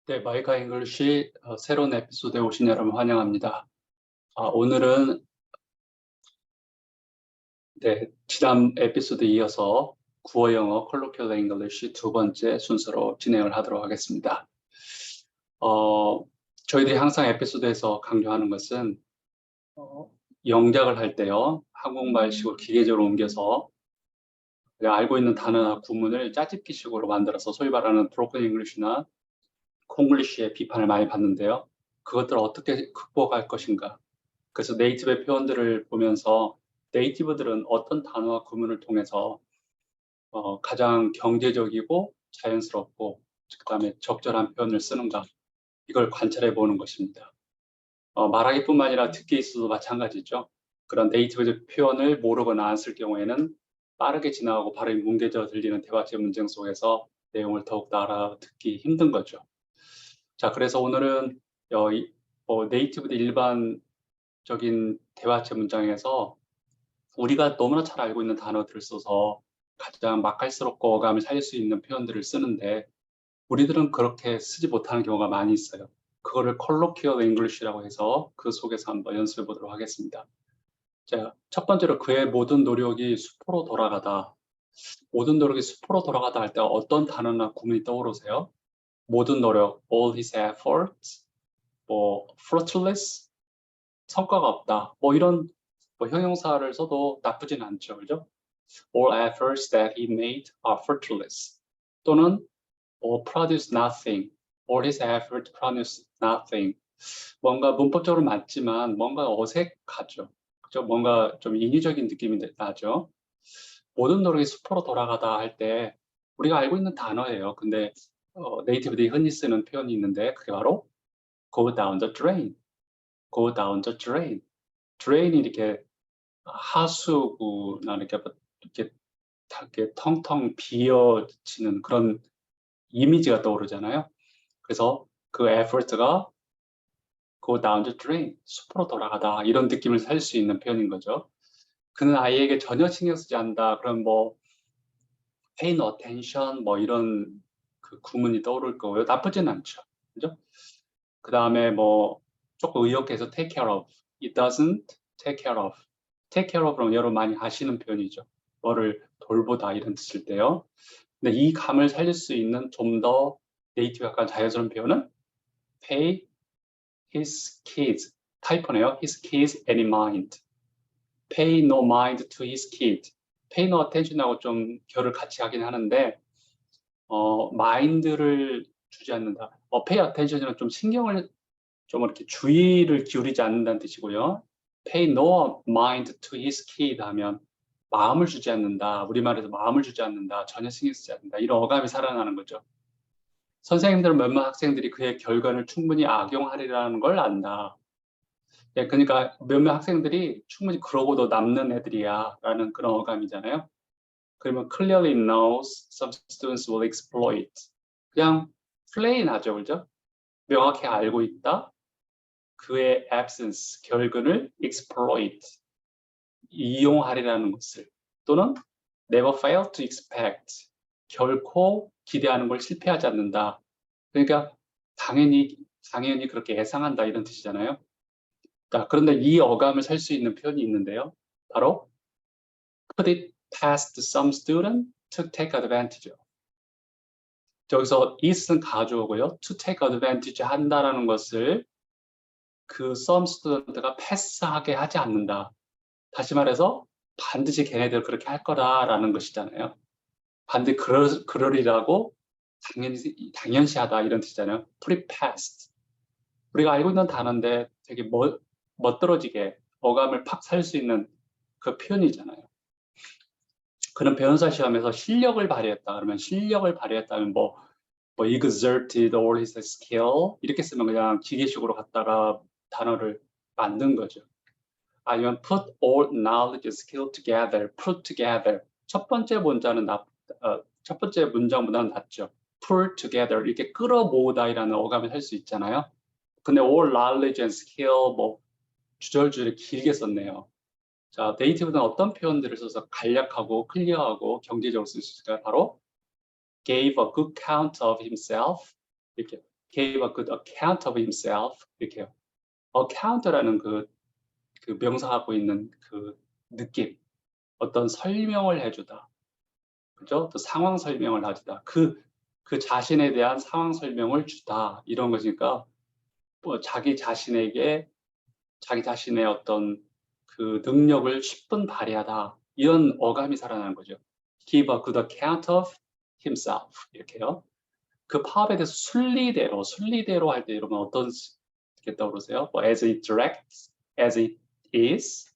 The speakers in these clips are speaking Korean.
네, 마이카 잉글리시 새로운 에피소드에 오신 여러분 환영합니다. 오늘은 지난 에피소드에 이어서 구어 영어 콜로키얼 잉글리시 두 번째 순서로 진행을 하도록 하겠습니다. 저희들이 항상 에피소드에서 강조하는 것은 어, 영작을 할 때요, 한국말식으로 기계적으로 옮겨서 우리가 알고 있는 단어나 구문을 짜집기식으로 만들어서 소위 말하는 브로큰 잉글리시나 콩글리시의 비판을 많이 받는데요. 그것들을 어떻게 극복할 것인가? 그래서 네이티브의 표현들을 보면서 네이티브들은 어떤 단어와 구문을 통해서 가장 경제적이고 자연스럽고 그다음에 적절한 표현을 쓰는가 이걸 관찰해 보는 것입니다. 말하기뿐만 아니라 듣기에 있어도 마찬가지죠. 그런 네이티브적 표현을 모르거나 안 쓸 경우에는 빠르게 지나가고 발음이 뭉개져 들리는 대화체 문장 속에서 내용을 더욱더 알아듣기 힘든 거죠. 자, 그래서 오늘은 네이티브들 일반적인 대화체 문장에서 우리가 너무나 잘 알고 있는 단어들을 써서 가장 맛깔스럽고 어감을 살릴 수 있는 표현들을 쓰는데 우리들은 그렇게 쓰지 못하는 경우가 많이 있어요. 그거를 컬로키얼 잉글리시라고 해서 그 속에서 한번 연습해 보도록 하겠습니다. 자, 첫 번째로 그의 모든 노력이 수포로 돌아가다. 모든 노력이 수포로 돌아가다 할 때 어떤 단어나 구문이 떠오르세요? 모든 노력, all his efforts, fruitless, 성과가 없다. 이런 형용사를 써도 나쁘진 않죠. 그죠? All efforts that he made are fruitless. 또는 produce nothing. All his effort produce nothing. 뭔가 문법적으로 맞지만 뭔가 어색하죠. 그죠? 뭔가 좀 인위적인 느낌이 나죠. 모든 노력이 수포로 돌아가다 할 때 우리가 알고 있는 단어예요. 근데 네이티브들이 흔히 쓰는 표현이 있는데 그게 바로 go down the drain. go down the drain. drain이 이렇게 하수구나 이렇게 텅텅 비어지는 그런 이미지가 떠오르잖아요. 그래서 그 effort가 go down the drain, 숲으로 돌아가다 이런 느낌을 살 수 있는 표현인 거죠. 그는 아이에게 전혀 신경 쓰지 않는다. 그럼 pay no attention 이런 그 구문이 떠오를 거고요. 나쁘진 않죠. 그죠? 그 다음에 조금 의역해서 take care of, it doesn't take care of. take care of는 여러분 많이 아시는 표현이죠. 뭐를 돌보다 이런 뜻일 때요. 근데 이 감을 살릴 수 있는 좀 더 네이티브 약간 자연스러운 표현은 pay his kids. 타이퍼네요. his kids any mind. pay no mind to his kid. pay no attention하고 좀 결을 같이 하긴 하는데 mind를 주지 않는다. pay attention은 좀 신경을 좀 이렇게 주의를 기울이지 않는다는 뜻이고요. pay no mind to his kid 하면 마음을 주지 않는다. 우리말에서 마음을 주지 않는다. 전혀 신경 쓰지 않는다. 이런 어감이 살아나는 거죠. 선생님들은 몇몇 학생들이 그의 결과를 충분히 악용하리라는 걸 안다. 예, 그러니까 몇몇 학생들이 충분히 그러고도 남는 애들이야 라는 그런 어감이잖아요. 그러면 clearly knows some students will exploit. 그냥 플레인하죠, 그죠? 명확히 알고 있다. 그의 absence, 결근을 exploit, 이용하리라는 것을. 또는 never fail to expect, 결코 기대하는 걸 실패하지 않는다. 그러니까 당연히 그렇게 예상한다 이런 뜻이잖아요. 자, 그런데 이 어감을 살 수 있는 표현이 있는데요. 바로 put it past some student to take advantage of. 저기서 is는 가주어고요. to take advantage 한다라는 것을 그 some student가 패스하게 하지 않는다. 다시 말해서 반드시 걔네들 그렇게 할 거다라는 것이잖아요. 반드시 그러리라고 당연시하다 이런 뜻이잖아요. put it past. 우리가 알고 있는 단어인데 되게 멋들어지게 어감을 팍 살 수 있는 그 표현이잖아요. 그런 변호사 시험에서 실력을 발휘했다 그러면 실력을 발휘했다면 exerted all his skill 이렇게 쓰면 그냥 기계식으로 갖다가 단어를 만든 거죠. 아니면 put all knowledge, skill together, put together. 첫 번째 문장보다는 낫죠. pull together 이렇게 끌어모으다이라는 어감을 할 수 있잖아요. 근데 all knowledge and skill 주절주를 길게 썼네요. 자, 네이티브는 어떤 표현들을 써서 간략하고 클리어하고 경제적으로 쓸 수 있을까요? 바로 gave a good account of himself 이렇게 gave a good account of himself 이렇게요. account라는 그 명사하고 있는 그 느낌, 어떤 설명을 해주다, 그죠? 또 상황 설명을 하주다. 그 자신에 대한 상황 설명을 주다 이런 것이니까 뭐 자기 자신의 어떤 그 능력을 10분 발휘하다 이런 어감이 살아나는 거죠. Give a good account of himself 이렇게요. 그 파업에 대해서 순리대로 할 때 이러면 어떤 게 떠오르세요? 뭐 as it directs, as it is,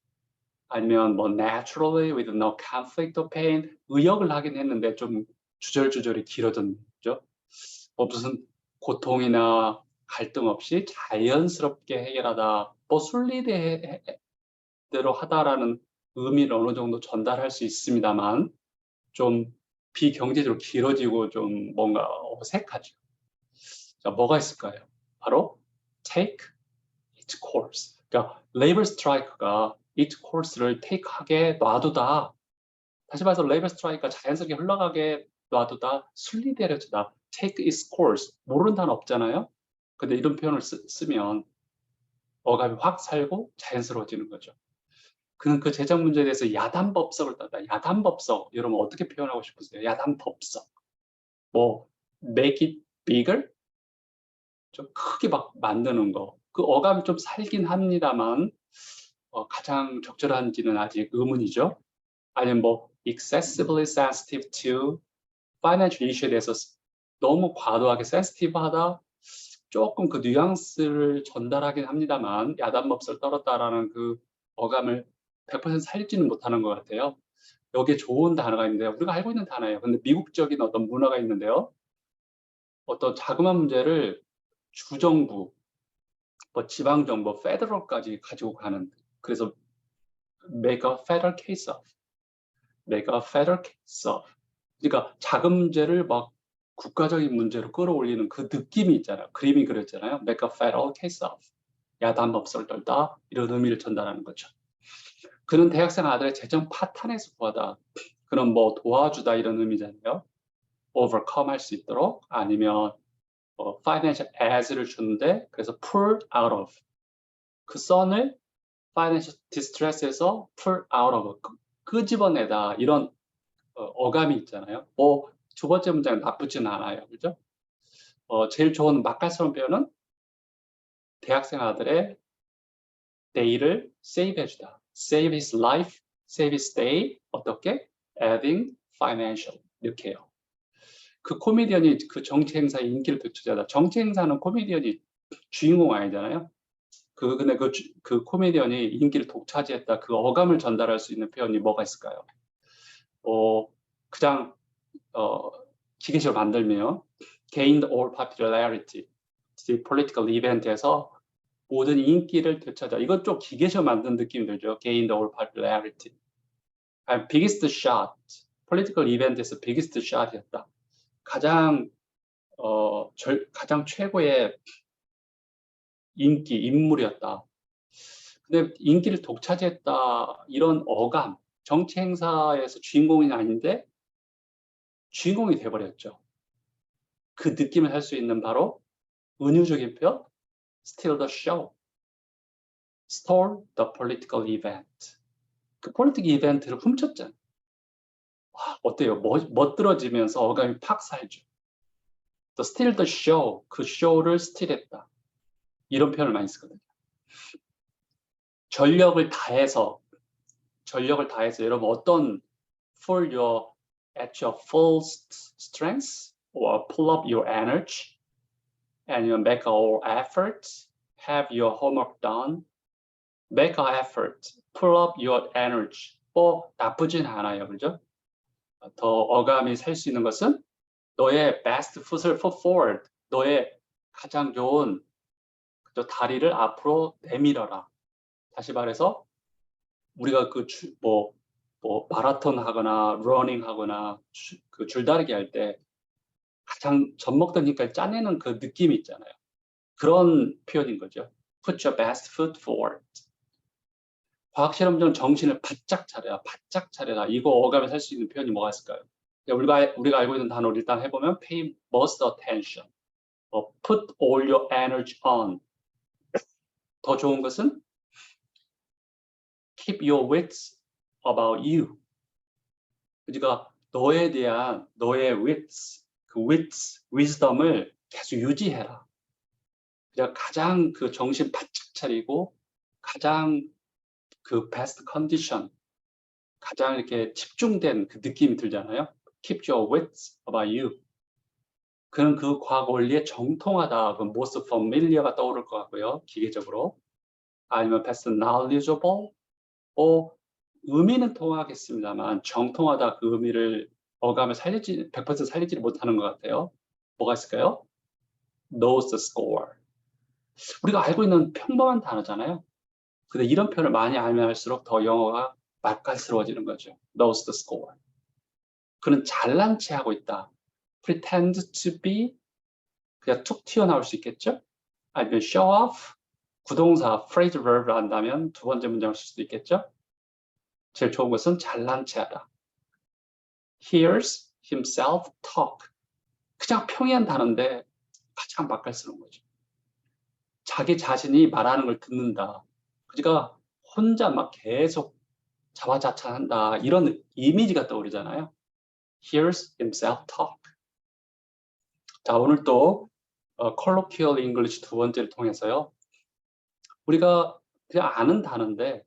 아니면 뭐 naturally with no conflict or pain. 의역을 하긴 했는데 좀 주절주절이 길어졌죠. 뭐 무슨 고통이나 갈등 없이 자연스럽게 해결하다, 뭐 순리대로 하다라는 의미를 어느 정도 전달할 수 있습니다만 좀 비경제적으로 길어지고 좀 뭔가 어색하죠. 자, 뭐가 있을까요? 바로 take its course. 그러니까 레이버 스트라이크가 its course를 take하게 놔두다. 다시 말해서 레이버 스트라이크가 자연스럽게 흘러가게 놔두다. 순리대로 주다. take its course. 모르는 단어 없잖아요. 근데 이런 표현을 쓰면 어감이 확 살고 자연스러워지는 거죠. 그는 그 재정 문제에 대해서 야단법석을 떴다. 야단법석. 여러분 어떻게 표현하고 싶으세요? 야단법석. 뭐 make it bigger? 좀 크게 막 만드는 거. 그 어감이 좀 살긴 합니다만 가장 적절한지는 아직 의문이죠. 아니면 뭐 excessively sensitive to financial issue에 대해서 너무 과도하게 sensitive하다. 조금 그 뉘앙스를 전달하긴 합니다만 야단법석을 떨었다라는 그 어감을 100% 살지는 못하는 것 같아요. 여기에 좋은 단어가 있는데 우리가 알고 있는 단어예요. 근데 미국적인 어떤 문화가 있는데요. 어떤 자그마한 문제를 주정부, 뭐 지방정부, 페더럴까지 가지고 가는. 그래서 make a federal case of, make a federal case of. 그러니까 작은 문제를 막 국가적인 문제로 끌어올리는 그 느낌이 있잖아요. 그림이 그렸잖아요. make a federal case of. 야단법석을 떨다 이런 의미를 전달하는 거죠. 그는 대학생 아들의 재정 파탄에서 구하다. 그는 뭐 도와주다 이런 의미잖아요. overcome 할 수 있도록 아니면 financial aid를 주는데 그래서 pull out of 그 선을 financial distress에서 pull out of 끄집어내다 이런 어감이 있잖아요. 뭐 두 번째 문장은 나쁘지는 않아요. 그죠? 제일 좋은 맛깔스러운 표현은 대학생 아들의 day를 save 해주다. save his life, save his day. 어떻게? adding financial. 이렇게 해요. 그 코미디언이 그 정치 행사의 인기를 되찾아다. 정치 행사는 코미디언이 주인공 아니잖아요. 근데 그 코미디언이 인기를 독차지했다. 그 어감을 전달할 수 있는 표현이 뭐가 있을까요? 그냥 기계식으로 만들면 gained all popularity, political event에서 모든 인기를 되찾아. 이건 좀 기계식으로 만든 느낌이 들죠. gained all popularity. biggest shot, political event에서 biggest shot이었다. 가장 최고의 인물이었다. 근데 인기를 독차지했다 이런 어감, 정치 행사에서 주인공이 아닌데 주인공이 돼버렸죠. 그 느낌을 할 수 있는 바로 은유적인 표현, steal the show, stole the political event. 그 political event를 훔쳤잖아요. 어때요? 멋들어지면서 어감이 팍 살죠. the steal the show, 그 쇼를 스틸했다. 이런 표현을 많이 쓰거든요. 전력을 다해서 여러분 어떤 for your at your full strength or pull up your energy and you make all efforts, have your homework done, make an effort, pull up your energy. 나쁘진 않아요. 그죠? 더 어감이 살 수 있는 것은 너의 best foot을 foot forward, 너의 가장 좋은 다리를 앞으로 내밀어라. 다시 말해서 우리가 마라톤 하거나 러닝 하거나 그 줄다리기 할 때 가장 젖먹던 힘까지 짜내는 그 느낌이 있잖아요. 그런 표현인 거죠. Put your best foot forward. 과학 실험중 정신을 바짝 차려라. 바짝 차려라. 이거 어감에 살 수 있는 표현이 뭐가 있을까요? 우리가 알고 있는 단어를 일단 해보면 pay most attention, put all your energy on. 더 좋은 것은 keep your wits about you. 그러니까 너에 대한 너의 wits, 그 wits, wisdom을 계속 유지해라. 그냥 가장 그 정신 바짝 차리고 가장 그 best condition, 가장 이렇게 집중된 그 느낌이 들잖아요. Keep your wits about you. 그는 그 과학 원리에 정통하다. 그 most familiar가 떠오를 것 같고요. 기계적으로. 아니면 best knowledgeable. 의미는 통하겠습니다만 정통하다 그 의미를 어감을 100% 살리지 못하는 것 같아요. 뭐가 있을까요? knows the score. 우리가 알고 있는 평범한 단어잖아요. 근데 이런 표현을 많이 알면 할수록 더 영어가 맛깔스러워지는 거죠. knows the score. 그는 잘난 체 하고 있다. pretend to be, 그냥 툭 튀어나올 수 있겠죠? 아니면 show off, 구동사, phrase, verb를 한다면 두 번째 문장을 쓸 수도 있겠죠? 제일 좋은 것은 잘난 체하다. hears himself talk. 그냥 평이한 단어인데 가장 맛깔스러운 거죠. 자기 자신이 말하는 걸 듣는다. 그러니까 혼자 막 계속 자화자찬한다. 이런 이미지가 떠오르잖아요. hears himself talk. 자, 오늘 또 colloquial English 두 번째를 통해서요. 우리가 그냥 아는 단어인데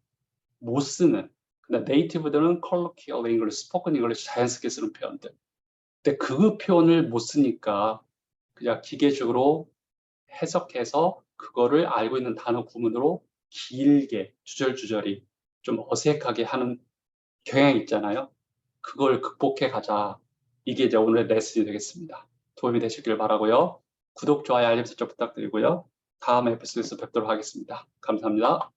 못 쓰는, 근데 네이티브들은 colloquial English, spoken English 자연스럽게 쓰는 표현들. 근데 그 표현을 못 쓰니까 그냥 기계적으로 해석해서 그거를 알고 있는 단어 구문으로 길게 주절주절이 좀 어색하게 하는 경향이 있잖아요. 그걸 극복해 가자. 이게 이제 오늘의 레슨이 되겠습니다. 도움이 되시길 바라고요. 구독, 좋아요, 알림 설정 부탁드리고요. 다음 에피소드에서 뵙도록 하겠습니다. 감사합니다.